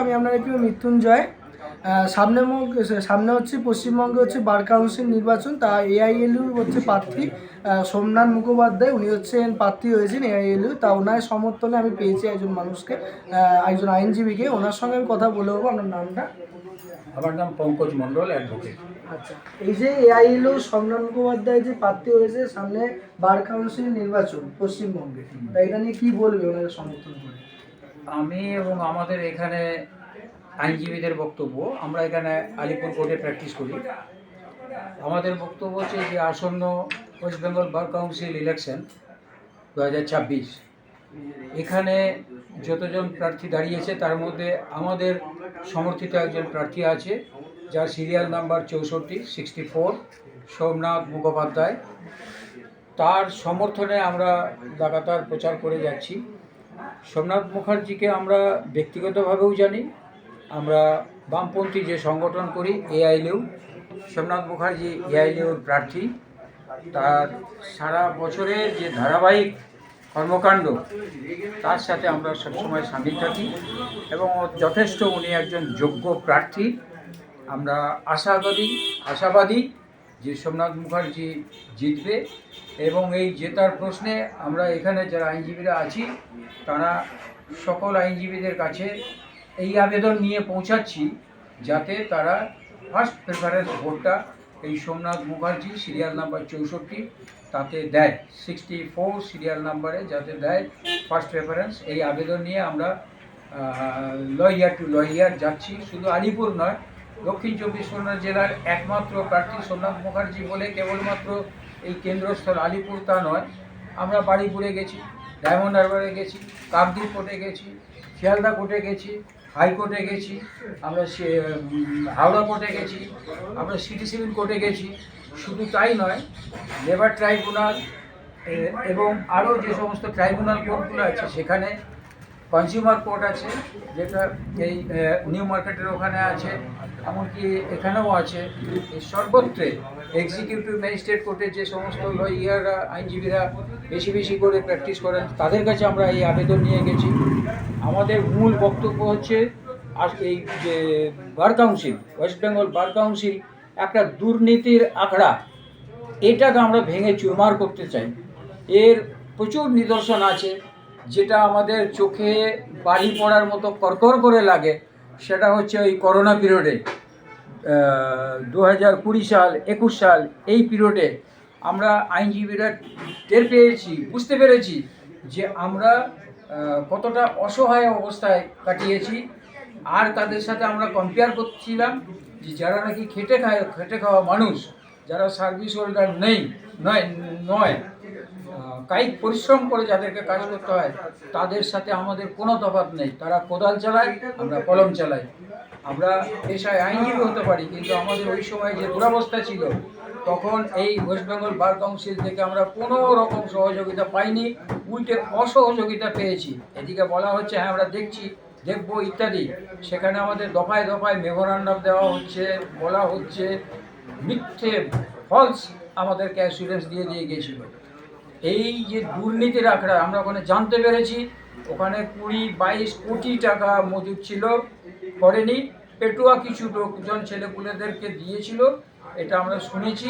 আমি আপনার প্রিয় মৃত্যুঞ্জয়। সামনে হচ্ছে পশ্চিমবঙ্গে হচ্ছে বার কাউন্সিল নির্বাচন, তা এআইএলইউ হচ্ছে প্রার্থী সোমনাথ মুখোপাধ্যায়, উনি হচ্ছেন প্রার্থী হয়েছেন এআইএলইউ। তা ওনার সমর্থনে আমি পেয়েছি একজন মানুষকে, একজন আইনজীবীকে। ওনার সঙ্গে আমি কথা বলে নেবো। আপনার নামটা? আমার নাম পঙ্কজ মণ্ডল, অ্যাডভোকেট। আচ্ছা, এই যে এআইএলইউ সোমনাথ মুখোপাধ্যায় যে প্রার্থী হয়েছে সামনে বার কাউন্সিল নির্বাচন পশ্চিমবঙ্গে, তা এটা নিয়ে কী বলবে ওনাদের সমর্থন করে? আমি এবং আমাদের এখানে আইনজীবীদের বক্তব্য, আমরা এখানে আলিপুর কোর্টে প্র্যাকটিস করি। আমাদের বক্তব্য হচ্ছে যে আসন্ন West Bengal bar council election 2026, এখানে যতজন প্রার্থী দাঁড়িয়েছে তার মধ্যে আমাদের সমর্থিত একজন প্রার্থী আছে, যার সিরিয়াল নাম্বার 64 সোমনাথ মুখোপাধ্যায়। তার সমর্থনে আমরা লাগাতার প্রচার করে যাচ্ছি। সোমনাথ মুখার্জিকে আমরা ব্যক্তিগতভাবেও জানি, আমরা বামপন্থী যে সংগঠন করি এআইএলইউ, সোমনাথ মুখার্জি এআইএলইউর প্রার্থী। তার সারা বছরের যে ধারাবাহিক কর্মকাণ্ড, তার সাথে আমরা সবসময় সামিল থাকি এবং যথেষ্ট উনি একজন যোগ্য প্রার্থী। আমরা আশাবাদী যে সোমনাথ মুখার্জি জিতবে এবং এই জেতার প্রশ্নে আমরা এখানে যারা আইনজীবীরা আছি তারা সকল আইনজীবীদের কাছে এই আবেদন নিয়ে পৌঁছাচ্ছি যাতে তারা ফার্স্ট প্রেফারেন্স ভোটটা এই সোমনাথ মুখার্জি সিরিয়াল নাম্বার 64 তাতে দেয়, 64 সিরিয়াল নাম্বারে যাতে দেয় ফার্স্ট প্রেফারেন্স। এই আবেদন নিয়ে আমরা লহিয়ার টু লহিয়ার যাচ্ছি। শুধু আলিপুর নয়, দক্ষিণ 24 পরগনা জেলার একমাত্র প্রার্থী সোমনাথ মুখার্জি বলে কেবলমাত্র এই কেন্দ্রস্থল আলিপুর তা নয়, আমরা বারুইপুরে গেছি, ডায়মন্ড হারবারে গেছি, কাকদ্বীপ কোর্টে গেছি, শিয়ালদা কোর্টে গেছি, হাইকোর্টে গেছি, আমরা হাওড়া কোর্টে গেছি, আমরা সিটি সিভিল কোর্টে গেছি। শুধু তাই নয়, লেবার ট্রাইব্যুনাল এবং আরও যে সমস্ত ট্রাইব্যুনাল কোর্টগুলো আছে, সেখানে কনজিউমার কোর্ট আছে, যেটা এই নিউ মার্কেটের ওখানে আছে, এমনকি এখানেও আছে। সর্বত্রে এক্সিকিউটিভ ম্যাজিস্ট্রেট কোর্টে যে সমস্ত লয়াররা আইনজীবীরা বেশি করে প্র্যাকটিস করেন, তাদের কাছে আমরা এই আবেদন নিয়ে গেছি। আমাদের মূল বক্তব্য হচ্ছে এই যে bar council, West Bengal bar council একটা দুর্নীতির আখড়া, এটাকে আমরা ভেঙে চুরমার করতে চাই। এর প্রচুর নিদর্শন আছে, যেটা আমাদের চোখে বাড়ি পড়ার মতো করকর করে লাগে। সেটা হচ্ছে ওই করোনা পিরিয়ডে 2020 সাল 21 সাল এই পিরিয়ডে আমরা আইনজীবীরা টের পেয়েছি, বুঝতে পেরেছি যে আমরা কতটা অসহায় অবস্থায় কাটিয়েছি। আর তাদের সাথে আমরা কম্পেয়ার করছিলাম যে যারা নাকি খেটে খাওয়া মানুষ, যারা সার্ভিস হোল্ডার নয়, কায়িক পরিশ্রম করে যাদেরকে কাজ করতে হয়, তাদের সাথে আমাদের কোনো তফাৎ নেই। তারা কোদাল চালায়, আমরা কলম চালাই। আমরা পেশায় আইনজীবী হতে পারি, কিন্তু আমাদের ওই সময় যে দুরবস্থা ছিল, তখন এই ওয়েস্ট বেঙ্গল বার কাউন্সিল থেকে আমরা কোনো রকম সহযোগিতা পাইনি, উল্টে অসহযোগিতা পেয়েছি। এদিকে বলা হচ্ছে হ্যাঁ আমরা দেখবো ইত্যাদি, সেখানে আমাদের দফায় মেমোরান্ডাম দেওয়া হচ্ছে, বলা হচ্ছে, মিথ্যে ফলস আমাদেরকে অ্যাসুরেন্স দিয়ে গিয়েছিল। এই যে দুর্নীতির আখড়া আমরা ওখানে জানতে পেরেছি, ওখানে 20-22 কোটি টাকা মজুদ ছিল, করেনি। পেটুয়া কিছু লোকজন ছেলেপুলেদেরকে দিয়েছিল, এটা আমরা শুনেছি।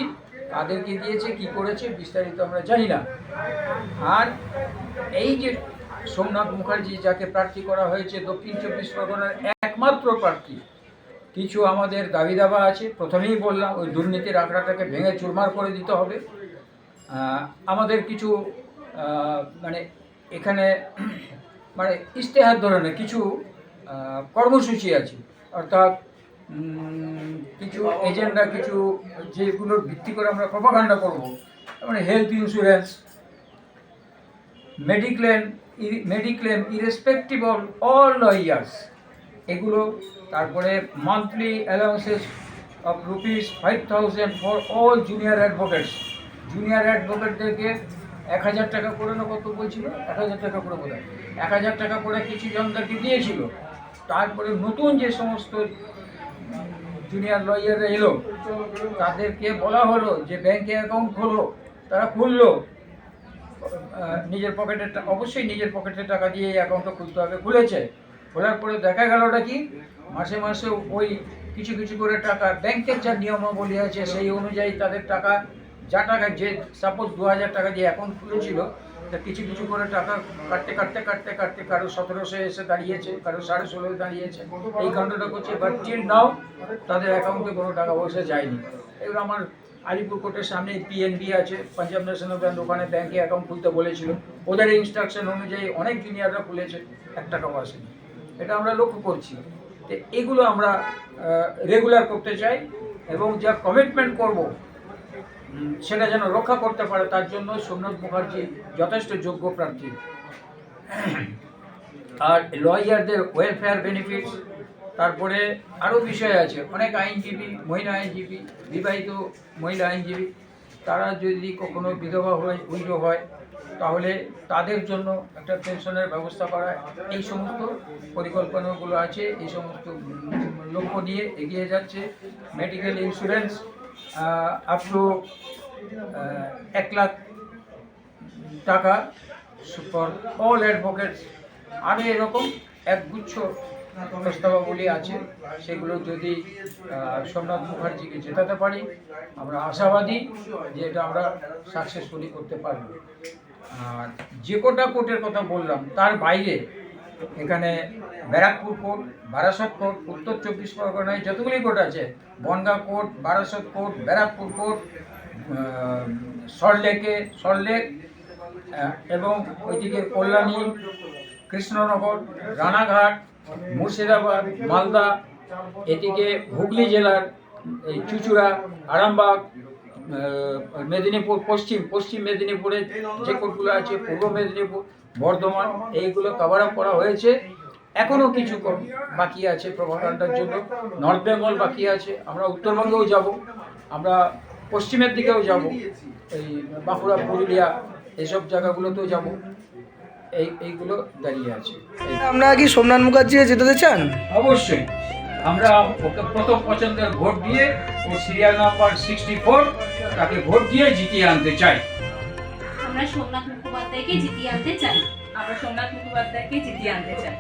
তাদেরকে দিয়েছে, কি করেছে বিস্তারিত আমরা জানি না। আর এই যে সোমনাথ মুখার্জি যাকে প্রার্থী করা হয়েছে দক্ষিণ 24 পরগনার একমাত্র প্রার্থী, কিছু আমাদের দাবি দাবা আছে। প্রথমেই বললাম, ওই দুর্নীতির আখড়াটাকে ভেঙে চুরমার করে দিতে হবে। আমাদের কিছু এখানে ইশতেহার ধরনের কিছু কর্মসূচি আছে, অর্থাৎ কিছু এজেন্ডা, কিছু যেগুলোর ভিত্তি করে আমরা প্রপাগান্ডা করব, health insurance, mediclaim irrespective of all lawyers, এগুলো। তারপরে monthly allowances of ₹5,000 for all junior অ্যাডভোকেটদেরকে 1,000 টাকা করে না কত বলছিল, 1,000 টাকা করে বোধ হয়, 1,000 টাকা করে কিছু জনদেরকে দিয়েছিল। তারপরে নতুন যে সমস্ত জুনিয়র লয়াররা এলো, তাদেরকে বলা হলো যে ব্যাংকে অ্যাকাউন্ট খোলো, তারা খুললো। অবশ্যই নিজের পকেটের টাকা দিয়ে এই অ্যাকাউন্টটা খুলতে হবে, খুলেছে। খোলার পরে দেখা গেলটা কি মাসে মাসে ওই কিছু কিছু করে টাকা ব্যাংকের যা নিয়মাবলী আছে সেই অনুযায়ী তাদের টাকা যা টাকা যে সাপোজ 2000 টাকা যে অ্যাকাউন্ট খুলেছিল তা কিছু কিছু করে টাকা কাটতে কাটতে কাটতে কাটতে কারো 1700 এসে দাঁড়িয়েছে, কারো 16.5 দাঁড়িয়েছে, এই কাউন্টটা করছে। বাট টিল নাও তাদের অ্যাকাউন্টে কোনো টাকা পয়সা যায়নি। এবার আমার আলিপুর কোর্টের সামনে পিএনবি আছে, পাঞ্জাব ন্যাশনাল ব্যাংক, ওখানে ব্যাংকে অ্যাকাউন্ট খুলতে বলেছিল, ওদের ইনস্ট্রাকশন অনুযায়ী অনেক জুনিয়ররা খুলেছে, 1 টাকাও আসেনি। এটা আমরা লক্ষ্য করছি। তো এগুলো আমরা রেগুলার করতে চাই এবং যা কমিটমেন্ট করব সেটা যেন রক্ষা করতে পারে, তার জন্য সোমনাথ মুখার্জি যথেষ্ট যোগ্য প্রার্থী। আর লয়ারদের ওয়েলফেয়ার বেনিফিটস, তারপরে আরও বিষয় আছে, অনেক আইনজীবী, মহিলা আইনজীবী, বিবাহিত মহিলা আইনজীবী, তারা যদি কখনো বিধবা হয়, উইডো হয়, তাহলে তাদের জন্য একটা পেনশনের ব্যবস্থা করা, এই সমস্ত পরিকল্পনাগুলো আছে। এই সমস্ত লক্ষ্য নিয়ে এগিয়ে যাচ্ছে। Medical insurance up to 1 lakh টাকা ফর অল অ্যাডভোকেটস, আরও এরকম একগুচ্ছ প্রস্তাবাবলী আছে। সেগুলো যদি সোমনাথ মুখার্জিকে জেতাতে পারি, আমরা আশাবাদী যে এটা আমরা সাকসেসফুলি করতে পারব। আর যে কটা কোর্টের কথা বললাম তার বাইরে এখানে ব্যারাকপুর কোর্ট, বারাসত কোর্ট, উত্তর 24 পরগনায় যতগুলি কোর্ট আছে, Bongaon court, Barasat court, Barrackpore court, Salt Lake এবং ওইদিকে কল্যাণী, কৃষ্ণনগর, রানাঘাট, মুর্শিদাবাদ, মালদা, এদিকে হুগলি জেলার এই চুঁচুড়া, আরামবাগ, মেদিনীপুর, পশ্চিম মেদিনীপুরে যে কোর্টগুলো আছে, পূর্ব মেদিনীপুর, বর্ধমান, এইগুলো কভার আপ করা হয়েছে। এখনও কিছু বাকি আছে প্রভাকাণ্ডার জন্য। নর্থ বেঙ্গল বাকি আছে, আমরা উত্তরবঙ্গেও যাব, আমরা পশ্চিমের দিকেও যাব, এই বাঁকুড়া, পুরুলিয়া, এইসব জায়গাগুলোতেও যাব। এইগুলো দাঁড়িয়ে আছে। আপনারা কি সোমনাথ মুখার্জি জেতাতে চান? অবশ্যই আমরা ওকে প্রথম পছন্দের ভোট দিয়ে, ও সিরিয়াল নাম্বার 64, তাকে ভোট দিয়ে জিতিয়ে আনতে চাই। আমরা সোমনাথ মুখোপাধ্যায়কে জিতিয়ে আনতে চাই।